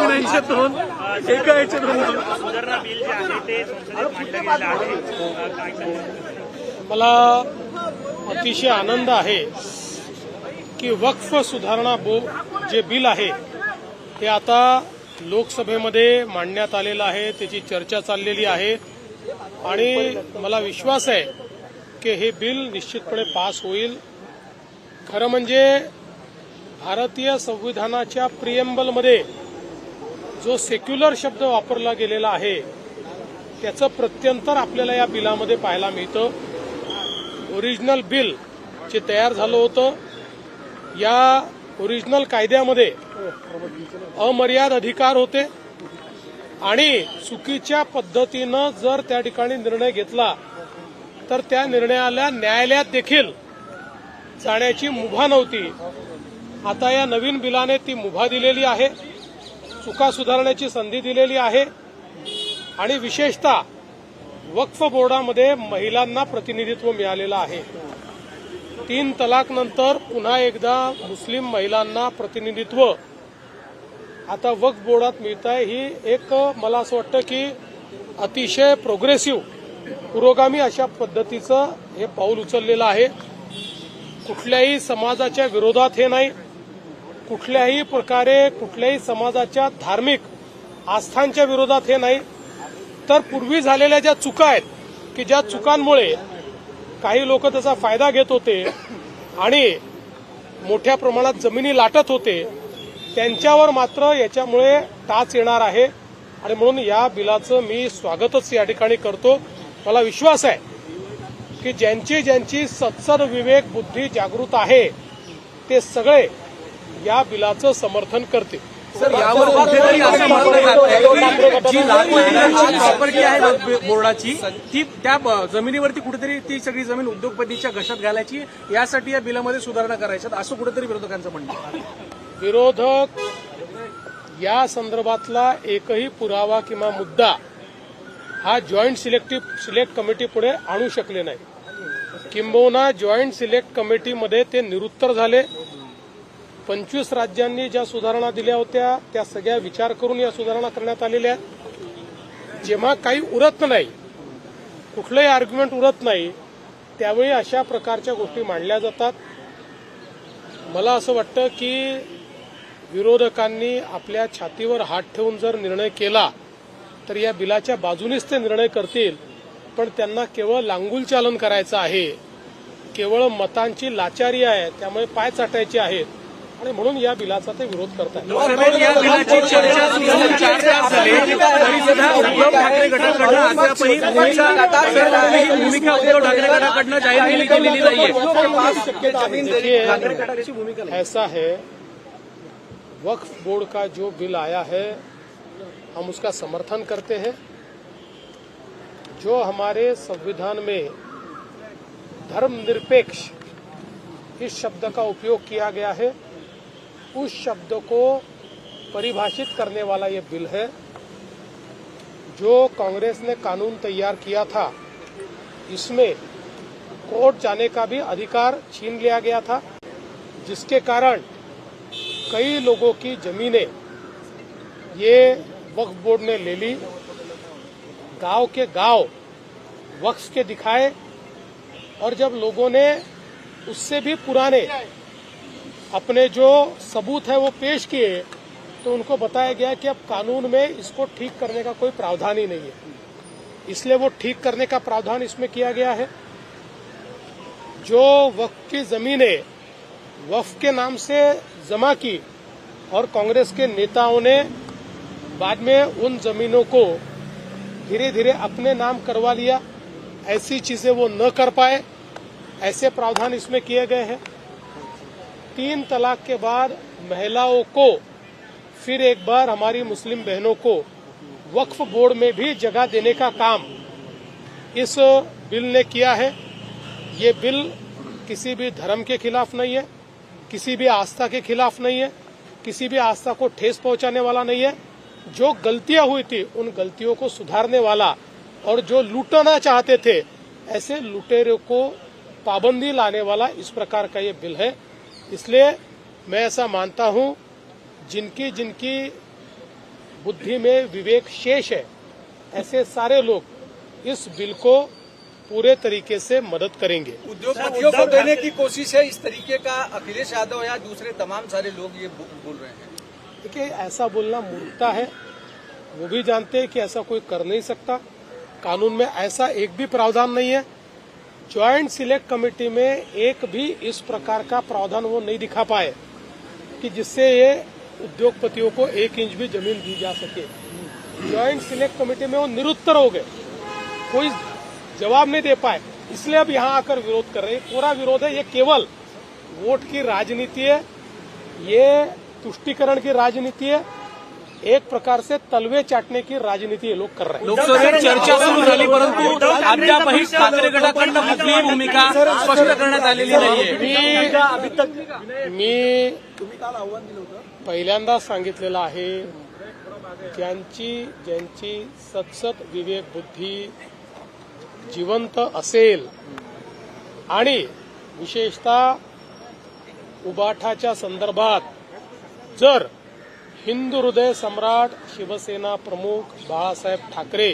दोन याच्यातून एका याच्यातून सुधारणा बिल जे आहे ते संसदेत मांडलं गेलेलं आहे. काय सांगाल? मला अतिशय आनंद आहे की वक्फ सुधारणा जे बिल आहे ते आता लोकसभेमध्ये मांडण्यात आलेलं आहे. त्याची चर्चा चाललेली आहे आणि मला विश्वास आहे की हे बिल निश्चितपणे पास होईल. खरं म्हणजे भारतीय संविधानाच्या प्रिएम्बलमध्ये जो सेक्युलर शब्द वापरला गेलेला आहे त्याचं प्रत्यंतर आपल्याला या बिलामध्ये पाहायला मिळतं. ओरिजिनल बिल जे तयार झालं होतं या ओरिजिनल कायद्यामध्ये अमर्याद अधिकार होते आणि चुकीच्या पद्धतीनं जर त्या ठिकाणी निर्णय घेतला तर त्या निर्णयाला न्यायालयात देखील जाण्याची मुभा नव्हती. आता या नवीन बिलाने ती मुभा दिलेली आहे, चुका सुधारण्याची संधी दिलेली आहे आणि विशेषतः वक्फ बोर्डामध्ये महिलांना प्रतिनिधित्व मिळालेलं आहे. 3 तलाक नंतर पुन्हा एकदा मुस्लिम महिलांना प्रतिनिधित्व आता वक्फ बोर्डात मिळत आहे. ही एक मला असं वाटतं की अतिशय प्रोग्रेसिव्ह पुरोगामी अशा पद्धतीचं हे पाऊल उचललेलं आहे. कुठल्याही समाजाच्या विरोधात हे नाही, कुठल्याही प्रकारे कुठल्याही समाजाच्या धार्मिक आस्थांच्या विरोधात हे नाही, तर पूर्वी झालेल्या ज्या चुका आहेत की ज्या चुकांमुळे काही लोक त्याचा फायदा घेत होते आणि मोठ्या प्रमाणात जमिनी लाटत होते त्यांच्यावर मात्र याच्यामुळे टाच येणार आहे आणि म्हणून या बिलाचं मी स्वागतच या ठिकाणी करतो. मला विश्वास आहे की ज्यांची सत्सद विवेक बुद्धी जागृत आहे ते सगळे या बिलाचं समर्थन करतील. सर, यावर कुठेतरी असं म्हटलं जातं की जी लाखोची प्रॉपर्टी आहे बोर्डाची ती त्या जमिनीवरती कुठेतरी ती सगळी जमीन उद्योगपतीच्या घशात घालायची, यासाठी या बिलामध्ये सुधारणा करायच्यात असं कुठेतरी विरोधकांचं म्हणणं आहे. विरोधक या संदर्भातला एकही पुरावा किंवा मुद्दा हा जॉईंट सिलेक्ट कमिटी पुढे आणू शकले नाही. किंबहुना जॉईंट सिलेक्ट कमिटीमध्ये ते निरुत्तर झाले. 25 राज्यांनी ज्या सुधारणा दिल्या होत्या त्या सगळ्या विचार करून या सुधारणा करण्यात आलेल्या आहेत. जेव्हा काही उरत नाही, कुठलंही आर्ग्युमेंट उरत नाही, त्यावेळी अशा प्रकारच्या गोष्टी मांडल्या जातात. मला असं वाटतं की विरोधकांनी आपल्या छातीवर हात ठेवून जर निर्णय केला तर या बिलाच्या बाजूनेच ते निर्णय करतील, पण त्यांना केवळ लांगुलचालन करायचं आहे, केवळ मतांची लाचारी आहे, त्यामुळे पाय चाटायचे आहेत आणि म्हणून या बिलाचा ते विरोध करतात. लोकसभेत या बिलाची चर्चा सुरू होऊन 4 तास झाले तरी सुद्धा उद्धव ठाकरे गटाकडनं अद्यापही भूमिका उद्धव ठाकरे गटाकडनं जाहीर केलेली नाहीये. ऐसा है, वक्फ बोर्ड का जो बिल आया है हम उसका समर्थन करते हैं. जो हमारे संविधान में धर्मनिरपेक्ष इस शब्द का उपयोग किया गया है उस शब्द को परिभाषित करने वाला ये बिल है. जो कांग्रेस ने कानून तैयार किया था इसमें कोर्ट जाने का भी अधिकार छीन लिया गया था, जिसके कारण कई लोगों की जमीनें ये वक्फ बोर्ड ने ले ली. गांव के गांव वक्फ के दिखाए और जब लोगों ने उससे भी पुराने अपने जो सबूत है वो पेश किए तो उनको बताया गया कि अब कानून में इसको ठीक करने का कोई प्रावधान ही नहीं है. इसलिए वो ठीक करने का प्रावधान इसमें किया गया है. जो वक्फ की जमीनें वक्फ के नाम से जमा की और कांग्रेस के नेताओं ने बाद में उन जमीनों को धीरे धीरे अपने नाम करवा लिया, ऐसी चीजें वो न कर पाए, ऐसे प्रावधान इसमें किए गए हैं. 3 तलाक के बाद महिलाओं को फिर एक बार हमारी मुस्लिम बहनों को वक्फ बोर्ड में भी जगह देने का काम इस बिल ने किया है. ये बिल किसी भी धर्म के खिलाफ नहीं है, किसी भी आस्था के खिलाफ नहीं है, किसी भी आस्था को ठेस पहुंचाने वाला नहीं है. जो गलतियां हुई थी उन गलतियों को सुधारने वाला और जो लूटना चाहते थे ऐसे लुटेरों को पाबंदी लाने वाला इस प्रकार का ये बिल है. इसलिए मैं ऐसा मानता हूं जिनकी जिनकी बुद्धि में विवेक शेष है, ऐसे सारे लोग इस बिल को पूरे तरीके से मदद करेंगे। उद्योगपतियों को देने की कोशिश है इस तरीके का अखिलेश यादव या दूसरे तमाम सारे लोग ये बोल रहे हैं। देखिए, ऐसा बोलना मूर्खता है, वो भी जानते हैं कि ऐसा कोई कर नहीं सकता। कानून में ऐसा एक भी प्रावधान नहीं है। ज्वाइंट सिलेक्ट कमेटी में एक भी इस प्रकार का प्रावधान वो नहीं दिखा पाए कि जिससे ये उद्योगपतियों को 1 इंच भी जमीन दी जा सके। ज्वाइंट सिलेक्ट कमेटी में वो निरुत्तर हो गए, कोई जवाब नहीं दे पाए, इसलिए अब यहां आकर विरोध कर रहे हैं। पूरा विरोध है, ये केवल वोट की राजनीति है, ये तुष्टीकरण की राजनीति है, एक प्रकार से तलवे चाटणे की राजनीती लोक कर रहे हैं। लोकसभेत चर्चा सुरू झाली, परंतु अद्यापही ठाकरे गटाकडनं कुठलीही भूमिका स्पष्ट करण्यात आलेली नाहीये। मी पहिल्यांदा सांगितलेलं आहे, ज्यांची सतसत विवेक बुद्धी जिवंत असेल आणि विशेषतः उबाठाच्या संदर्भात जर हिंदू हृदय सम्राट शिवसेना प्रमुख बाळासाहेब ठाकरे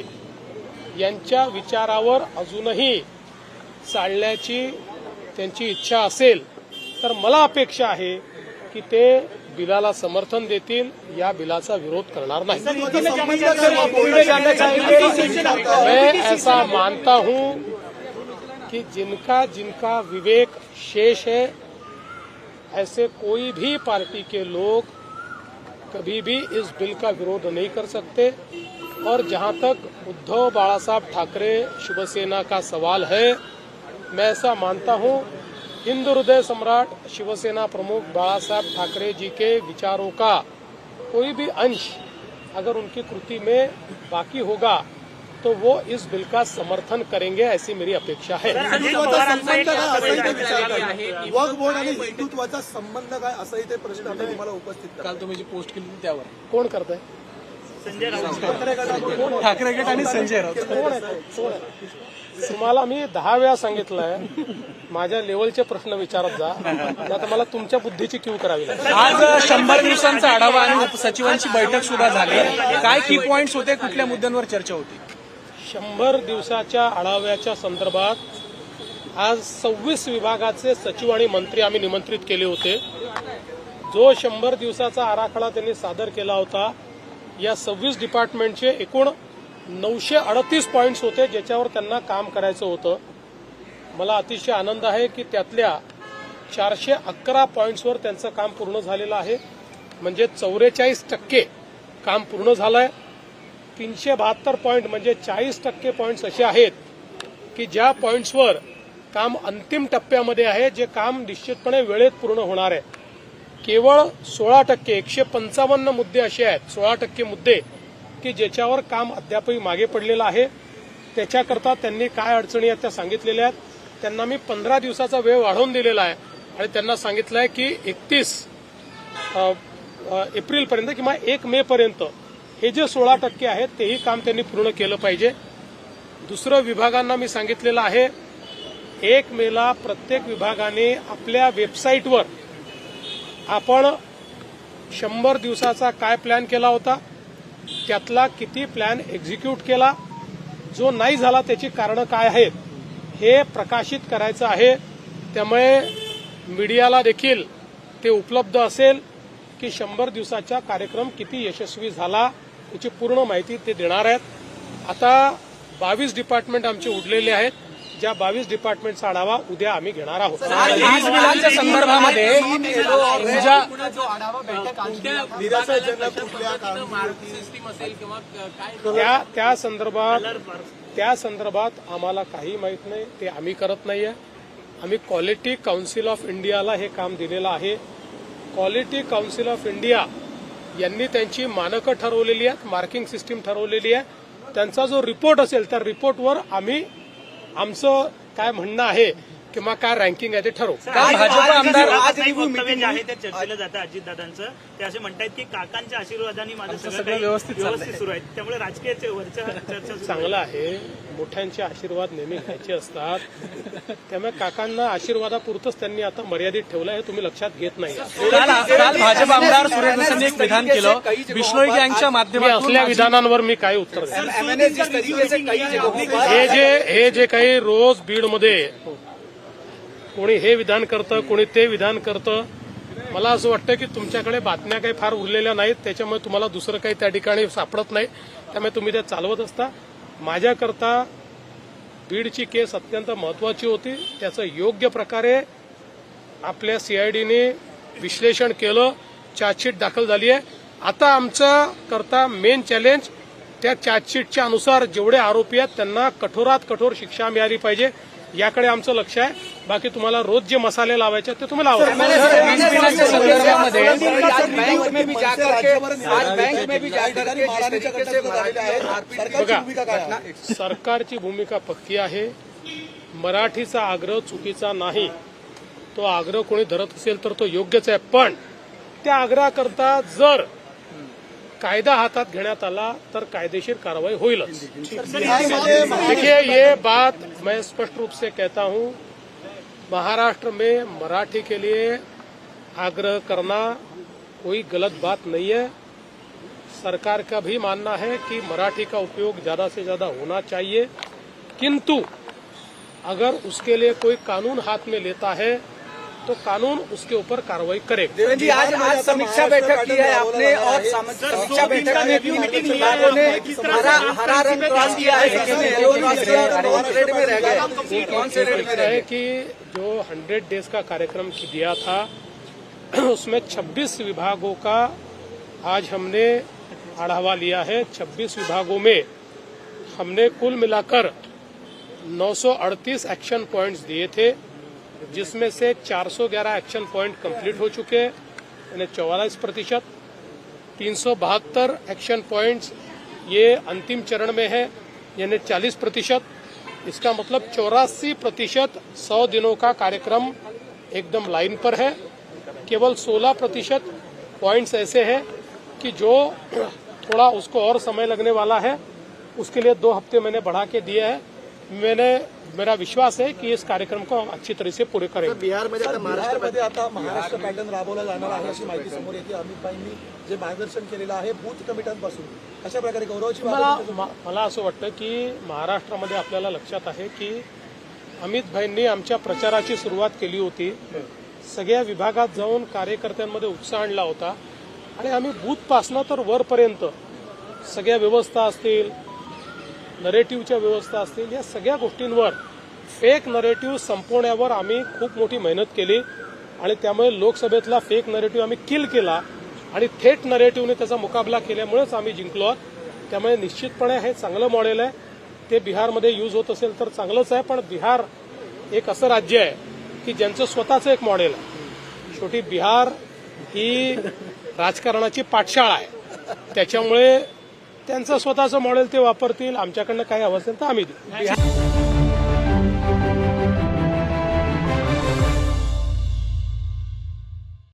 यांच्या विचारावर अजूनही चालण्याची त्यांची इच्छा असेल तर मला अपेक्षा आहे की ते बिलाला समर्थन देतील, या बिलाचा विरोध करणार नाही। मैं ऐसा मानता हूं कि जिनका विवेक शेष है, ऐसे कोई भी पार्टी के लोग कभी भी इस बिल का विरोध नहीं कर सकते। और जहां तक उद्धव बाळासाहेब ठाकरे शिवसेना का सवाल है, मैं ऐसा मानता हूं हिंदू हृदय सम्राट शिवसेना प्रमुख बाळासाहेब ठाकरे जी के विचारों का कोई भी अंश अगर उनकी कृति में बाकी होगा तो वो इस बिल का समर्थन करेंगे, ऐसी मेरी अपेक्षा है। वक्फ बोर्ड आणि हिंदुत्वाचा संबंध काय असाही ते प्रश्न आता तुम्हाला उपस्थित करा। काल तुम्ही जी पोस्ट केली होती त्यावर कोण करतंय? संजय राऊत ठाकरे गट आणि संजय राऊत कोण आहे? तुम्हाला मी 10 वेळा सांगितलंय, माझ्या लेवलचे प्रश्न विचारत जा, आता मला तुमच्या बुद्धीची क्यू करावी लागेल। आज 100 दिवसांचा आढावा आणि उपसचिवांची बैठक सुद्धा झाली, काय की पॉइंट्स होते, कुठल्या मुद्द्यांवर चर्चा होती? 100 दिवसाच्या आढाव्याच्या संदर्भात आज 26 विभागाचे सचिव आणि मंत्री आम्ही निमंत्रित केले होते। जो 100 दिवसाचा आराखडा त्यांनी सादर केला होता, या 26 डिपार्टमेंटचे एकूण 938 पॉइंट्स होते ज्याच्यावर त्यांना काम करायचं होतं। मला अतिशय आनंद आहे की त्यातल्या 411 पॉइंट्सवर त्यांचं काम पूर्ण झालेलं आहे, म्हणजे 44% काम पूर्ण झालंय। 372 पॉइंट म्हणजे 40% पॉइंट्स असे आहेत की ज्या पॉइंट्सवर काम अंतिम टप्प्यामध्ये आहे, जे काम निश्चितपणे वेळेत पूर्ण होणार आहे। केवळ 16% 155 मुद्दे असे आहेत, 16% मुद्दे की ज्याच्यावर काम अद्यापही मागे पडलेलं आहे। त्याच्याकरता त्यांनी काय अडचणी आहेत त्या सांगितलेल्या आहेत। त्यांना मी 15 दिवसाचा वेळ वाढवून दिलेला आहे आणि त्यांना सांगितलं आहे की 31 एप्रिलपर्यंत किंवा 1 मे पर्यंत हे जे 16% आहेत तेही काम त्यांनी पूर्ण केलं पाहिजे। दुसरं, विभागांना मी सांगितलेलं आहे 1 मेला प्रत्येक विभागाने आपल्या वेबसाईटवर आपण 100 दिवसाचा काय प्लॅन केला होता, त्यातला किती प्लॅन एक्झिक्यूट केला, जो नाही झाला त्याची कारणं काय आहेत हे प्रकाशित करायचं आहे। त्यामुळे मीडियाला देखील ते उपलब्ध असेल की 100 दिवसाचा कार्यक्रम किती यशस्वी झाला याची पूर्ण माहिती ते देणार आहेत। आता 22 डिपार्टमेंट आमचे उरलेले आहेत, ज्या 22 डिपार्टमेंटचा आढावा उद्या आम्ही घेणार आहोत। वीज बिलांच्या संदर्भामध्ये त्या संदर्भात आम्हाला काही माहित नाही, ते आम्ही करत नाहीये। आम्ही क्वालिटी काउन्सिल ऑफ इंडियाला हे काम दिलेलं आहे। क्वालिटी काउन्सिल ऑफ इंडिया यांनी त्यांची मानकं ठरवलेली आहेत, मार्किंग सिस्टीम ठरवलेली आहे। त्यांचा जो रिपोर्ट असेल त्या रिपोर्टवर आम्ही आमचं काय म्हणणं आहे किंवा काय रँकिंग आहे ते ठरवू. भाजप आमदार आज वक्तव्य जे आहे ते चर्चेलं जातं अजितदादांचं. ते असे म्हणतात की काकांच्या आशीर्वादाने माझं सगळं काही व्यवस्थित सुरू आहे. त्यामुळे राजकीय वरच्या चर्चा सुरू चांगलं आहे. मोठ्यांचे आशीर्वाद नेहमी घ्यायचे असतात. त्यामुळे काकांना आशीर्वादापुरतच त्यांनी आता मर्यादित ठेवलं आहे, तुम्ही लक्षात घेत नाही. काल भाजप आमदार सुरेश दसांनी एक विधान केलं, बिश्नोई यांच्या माध्यमातून असल्या विधानांवर मी काय उत्तर द्याल. MNA जिस तरीके से कई जगहों पर हे जे काही रोज बीडमध्ये कोणी हे विधान करतं, कोणी ते विधान करतं, मला असं वाटतं की तुमच्याकडे बातम्या काही फार उरलेल्या नाहीत, त्याच्यामुळे तुम्हाला दुसरं काही त्या ठिकाणी सापडत नाही, त्यामुळे तुम्ही ते चालवत असता. माझ्याकरता बीडची केस अत्यंत महत्वाची होती. त्याचं योग्य प्रकारे आपल्या सीआयडीने विश्लेषण केलं, चार्जशीट दाखल झाली आहे. आता आमचं करता मेन चॅलेंज त्या चार्जशीटच्या अनुसार जेवढे आरोपी आहेत त्यांना कठोरात कठोर शिक्षा मिळाली पाहिजे, याकडे आमचं लक्ष आहे. बाकी तुम्हाला रोज जे मसाले लावायचे ते तुम्ही लावा. वीज संदर्भामध्ये आज बैंक में भी जाकर के जिस तरीके से बघा, सरकारची भूमिका पक्की आहे. मराठीचा आग्रह चुकीचा नाही, तो आग्रह कोणी धरत असेल तर तो योग्यच आहे. पण त्या आग्रहाकरता जर कायदा हातात घेण्यात आला तर कायदेशीर कार्रवाई होईलच. देखिए, ये बात मैं स्पष्ट रूप से कहता हूं, महाराष्ट्र में मराठी के लिए आग्रह करना कोई गलत बात नहीं है. सरकार का भी मानना है कि मराठी का उपयोग ज्यादा से ज्यादा होना चाहिए, किंतु अगर उसके लिए कोई कानून हाथ में लेता है तो कानून उसके ऊपर कार्रवाई करेगा. देवेंद्र जी, आज समीक्षा बैठक की है आपने और समीक्षा बैठक में भी विभागों ने हरा रंग क्रॉस किया है, येलो क्रॉस किया और नॉन रेड में रह गए. कौन से रेड में रह गए? कि जो 100 डेज का कार्यक्रम दिया था उसमें 26 विभागों का आज हमने आढ़ावा लिया है. 26 विभागों में हमने कुल मिलाकर 938 एक्शन पॉइंट्स दिए थे, जिसमें से 411 एक्शन पॉइंट कंप्लीट हो चुके हैं, यानी 44%. 372 एक्शन पॉइंट्स ये अंतिम चरण में है, यानी 40%. इसका मतलब 84% 100 दिनों का कार्यक्रम एकदम लाइन पर है. केवल 16% पॉइंट्स ऐसे हैं कि जो थोड़ा उसको और समय लगने वाला है, उसके लिए 2 हफ्ते मैंने बढ़ा के दिए हैं. मेरा विश्वास है की इस कार्यक्रम को अच्छी तरह से पूरे करेंगे. बिहारमध्ये आता महाराष्ट्र पॅटर्न राबवला जाणार आहे अशी माहिती समोर येते. अमित भाईंनी जे मार्गदर्शन केलेलं आहे बूथ कमिट्यांपासून, अशा प्रकारे गौरवाची मला असं वाटतं की महाराष्ट्रामध्ये आपल्याला लक्षात आहे की अमित भाईंनी आमच्या प्रचाराची सुरुवात केली होती. सगळ्या विभागात जाऊन कार्यकर्त्यांमध्ये उत्साह आणला होता आणि आम्ही बूथपासनं तर वरपर्यंत सगळ्या व्यवस्था असतील, नरेटिव्हच्या व्यवस्था असतील, या सगळ्या गोष्टींवर फेक नरेटिव्ह संपवण्यावर आम्ही खूप मोठी मेहनत केली आणि त्यामुळे लोकसभेतला फेक नरेटिव्ह आम्ही किल केला आणि थेट नरेटिव्हने त्याचा मुकाबला केल्यामुळेच आम्ही जिंकलो आहोत. त्यामुळे निश्चितपणे हे चांगलं मॉडेल आहे. ते बिहारमध्ये यूज होत असेल तर चांगलंच आहे, पण बिहार एक असं राज्य आहे की ज्यांचं स्वतःचं एक मॉडेल आहे. शेवटी बिहार ही राजकारणाची पाठशाळा आहे, त्याच्यामुळे त्यांचं स्वतःचं मॉडेल ते वापरतील. आमच्याकडनं काही हवं असेल तर आम्ही देऊ.